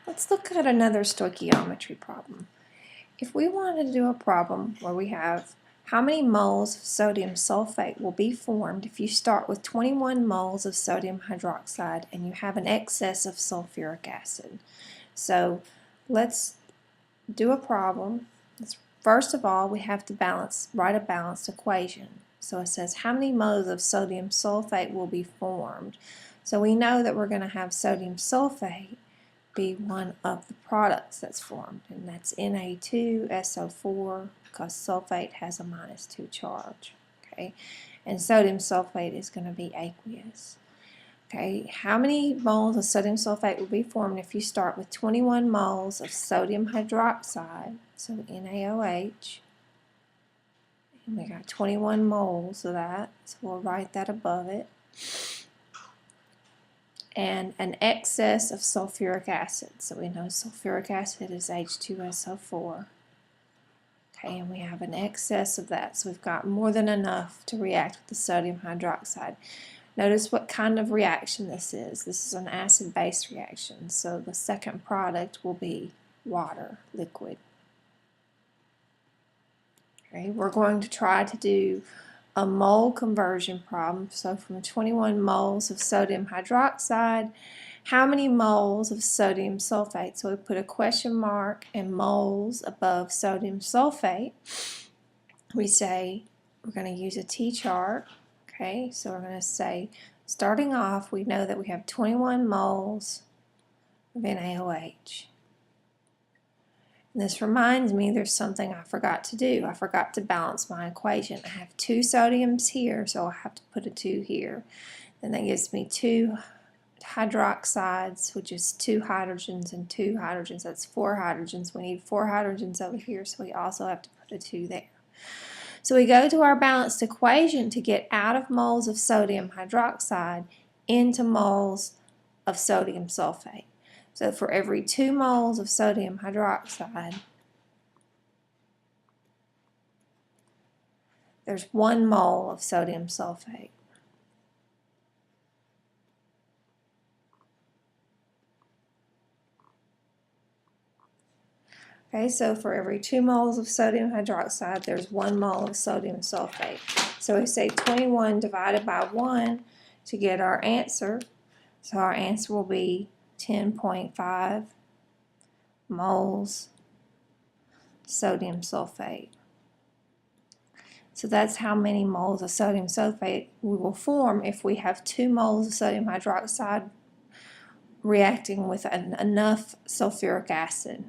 Let's look at another stoichiometry problem. If we wanted to do a problem where we have how many moles of sodium sulfate will be formed if you start with 21 moles of sodium hydroxide and you have an excess of sulfuric acid. So let's do a problem. First of all, we have to write a balanced equation. So it says how many moles of sodium sulfate will be formed. So we know that we're going to have sodium sulfate be one of the products that's formed, and that's Na2SO4 because sulfate has a -2 charge. Okay, and sodium sulfate is going to be aqueous. Okay, how many moles of sodium sulfate will be formed if you start with 21 moles of sodium hydroxide, so NaOH, and we got 21 moles of that, so we'll write that above it, and an excess of sulfuric acid. So we know sulfuric acid is H2SO4. Okay, and we have an excess of that, so we've got more than enough to react with the sodium hydroxide. Notice what kind of reaction this is. This is an acid-base reaction, so the second product will be water, liquid. Okay, we're going to try to do a mole conversion problem. So from 21 moles of sodium hydroxide, how many moles of sodium sulfate? So we put a question mark and moles above sodium sulfate. We say we're going to use a T-chart. Okay, so we're going to say, starting off, we know that we have 21 moles of NaOH. And this reminds me there's something I forgot to do. I forgot to balance my equation. I have 2 sodiums here, so I'll have to put a 2 here. Then that gives me 2 hydroxides, which is 2 hydrogens and 2 hydrogens. That's 4 hydrogens. We need 4 hydrogens over here, so we also have to put a 2 there. So we go to our balanced equation to get out of moles of sodium hydroxide into moles of sodium sulfate. So for every 2 moles of sodium hydroxide, there's 1 mole of sodium sulfate. Okay, so for every 2 moles of sodium hydroxide, there's 1 mole of sodium sulfate. So we say 21 divided by 1 to get our answer. So our answer will be 10.5 moles sodium sulfate. So that's how many moles of sodium sulfate we will form if we have 2 moles of sodium hydroxide reacting with enough sulfuric acid.